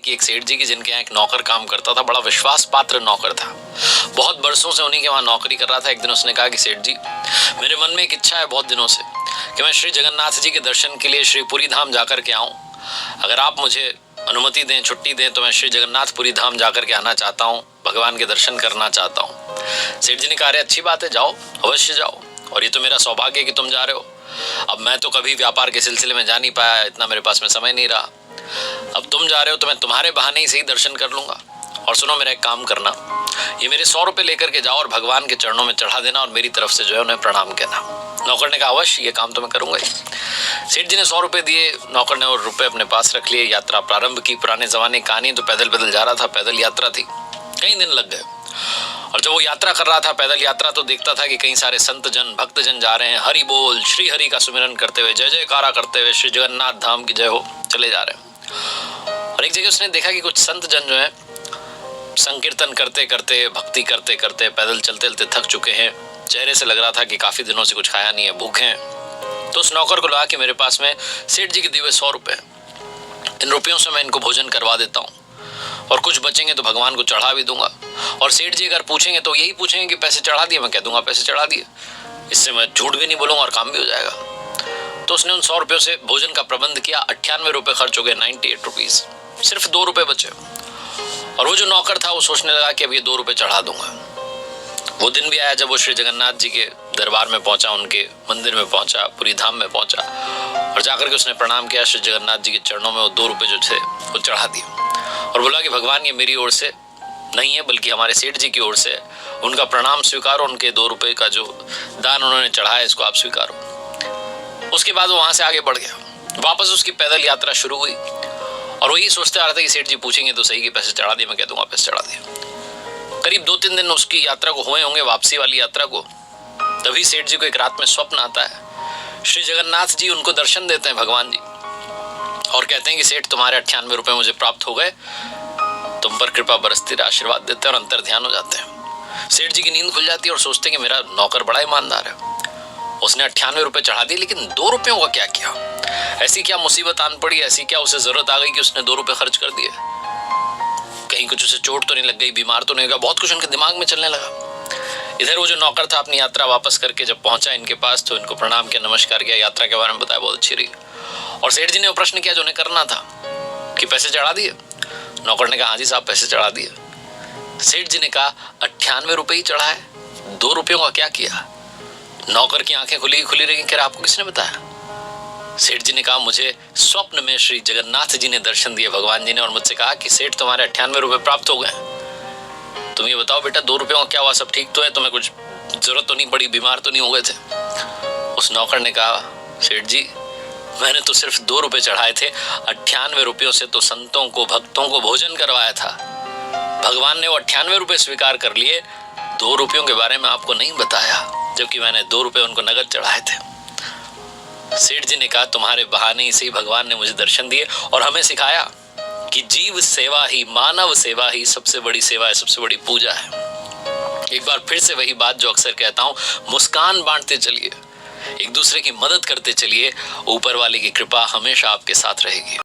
कि एक सेठ जी की जिनके यहाँ एक नौकर काम करता था, बड़ा विश्वास पात्र नौकर था, बहुत बरसों से उन्हीं के वहाँ नौकरी कर रहा था। एक दिन उसने कहा कि सेठ जी, मेरे मन में एक इच्छा है बहुत दिनों से कि मैं श्री जगन्नाथ जी के दर्शन के लिए श्री पुरी धाम जाकर के आऊँ। अगर आप मुझे अनुमति दें, छुट्टी दें, तो मैं श्री जगन्नाथपुरी धाम जाकर के आना चाहता हूँ, भगवान के दर्शन करना चाहता हूँ। सेठ जी ने कहा, अरे अच्छी बात है, जाओ, अवश्य जाओ, और ये तो मेरा सौभाग्य है कि तुम जा रहे हो। अब मैं तो कभी व्यापार के सिलसिले में जा नहीं पाया, इतना मेरे पास में समय नहीं रहा। अब तुम जा रहे हो तो मैं तुम्हारे बहाने ही सही दर्शन कर लूंगा। और सुनो, मेरा एक काम करना, ये मेरे 100 रुपये लेकर के जाओ और भगवान के चरणों में चढ़ा देना और मेरी तरफ से जो है उन्हें प्रणाम कहना। नौकर ने कहा, अवश्य, ये काम तो मैं करूंगा ही। सेठ जी ने 100 रुपये दिए, नौकर ने और रुपये अपने पास रख लिए, यात्रा प्रारंभ की। पुराने जमाने की कहानी, तो पैदल पैदल जा रहा था, पैदल यात्रा थी, कई दिन लग गए। और जब वो यात्रा कर रहा था, पैदल यात्रा, तो देखता था कि कई सारे संत जन, भक्त जन जा रहे हैं, हरि बोल, श्री हरि का सुमिरन करते हुए, जय जयकारा करते हुए, श्री जगन्नाथ धाम की जय हो, चले जा रहे हैं। और एक जगह उसने देखा कि कुछ संत जन जो है संकीर्तन करते करते, भक्ति करते करते, पैदल चलते चलते थक चुके हैं, चेहरे से लग रहा था कि काफी दिनों से कुछ खाया नहीं है, भूखे हैं। तो उस नौकर को लगा कि मेरे पास में सेठ जी के दिए हुए 100 रुपये, इन रुपयों से मैं इनको भोजन करवा देता हूँ, और कुछ बचेंगे तो भगवान को चढ़ा भी दूंगा। और सेठ जी अगर पूछेंगे तो यही पूछेंगे कि पैसे चढ़ा दिए, मैं कह दूंगा पैसे चढ़ा दिए, इससे मैं झूठ भी नहीं बोलूंगा और काम भी हो जाएगा। तो उसने उन 100 रुपयों से भोजन का प्रबंध किया। 98 रुपये खर्च हो गए, 98 रुपीज, सिर्फ 2 रुपये बचे। और वो जो नौकर था वो सोचने लगा कि अब ये 2 रुपये चढ़ा दूंगा। वो दिन भी आया जब वो श्री जगन्नाथ जी के दरबार में पहुंचा, उनके मंदिर में पहुंचा, पुरी धाम में पहुंचा, और जाकर के उसने प्रणाम किया श्री जगन्नाथ जी के चरणों में। वो 2 रुपये जो थे वो चढ़ा दिए और बोला कि भगवान, ये मेरी ओर से नहीं है बल्कि हमारे सेठ जी की ओर से, उनका प्रणाम स्वीकारो, उनके 2 रुपये का जो दान उन्होंने चढ़ाया इसको आप स्वीकारो। उसके बाद वो वहां से आगे बढ़ गया, वापस उसकी पैदल यात्रा शुरू हुई। और वो ये सोचते आ रहा था कि सेठ जी पूछेंगे तो सही कि पैसे चढ़ा दिए, मैं कह दूंगा पैसे चढ़ा दिए। करीब 2-3 दिन उसकी यात्रा को हुए होंगे, वापसी वाली यात्रा को। तभी सेठ जी को एक रात में स्वप्न आता है। श्री जगन्नाथ जी उनको दर्शन देते हैं, भगवान जी, और कहते हैं कि सेठ, तुम्हारे 98 रुपये मुझे प्राप्त हो गए, तुम पर कृपा बरसती, आशीर्वाद देते हैं और अंतर ध्यान हो जाते हैं। सेठ जी की नींद खुल जाती है और सोचते हैं कि मेरा नौकर बड़ा ईमानदार है, उसने 98 रुपये चढ़ा दिए, लेकिन 2 रुपयों का क्या किया? ऐसी क्या मुसीबत आन पड़ी, ऐसी क्या उसे जरूरत आ गई कि उसने 2 रुपये खर्च कर दिए? कहीं कुछ उसे चोट तो नहीं लग गई, बीमार तो नहीं हुआ? बहुत कुछ उनके दिमाग में चलने लगा। इधर वो जो नौकर था अपनी यात्रा वापस करके जब पहुंचा इनके पास, तो इनको प्रणाम किया, नमस्कार किया, यात्रा के बारे में बताया, बहुत अच्छी रही। और सेठ जी ने वो प्रश्न किया जो उन्हें करना था कि पैसे चढ़ा दिए? नौकर ने कहा, हाँ जी साहब, पैसे चढ़ा दिए। सेठ जी ने कहा, 98 रुपये ही चढ़ा है, 2 रुपयों का क्या किया? नौकर की आंखें खुली रही, कह रहा, आपको किसने बताया? सेठ जी ने कहा, मुझे स्वप्न में श्री जगन्नाथ जी ने दर्शन दिए, भगवान जी ने, और मुझसे कहा कि सेठ, तुम्हारे 98 रुपये प्राप्त हो गए। तुम ये बताओ बेटा, 2 रुपयों का क्या हुआ? सब ठीक तो है? तुम्हें कुछ जरूरत तो नहीं पड़ी, बीमार तो नहीं हो गए थे? उस नौकर ने कहा, सेठ जी, मैंने तो सिर्फ 2 रुपये चढ़ाए थे, 98 रुपयों से तो संतों को, भक्तों को भोजन करवाया था। भगवान ने वो 98 रुपये स्वीकार कर लिए, 2 रुपयों के बारे में आपको नहीं बताया, जबकि मैंने 2 रुपये उनको नगद चढ़ाए थे। सेठ जी ने कहा, तुम्हारे बहाने से ही भगवान ने मुझे दर्शन दिए और हमें सिखाया कि जीव सेवा ही, मानव सेवा ही सबसे बड़ी सेवा है, सबसे बड़ी पूजा है। एक बार फिर से वही बात जो अक्सर कहता हूं, मुस्कान बांटते चलिए, एक दूसरे की मदद करते चलिए, ऊपर वाले की कृपा हमेशा आपके साथ रहेगी।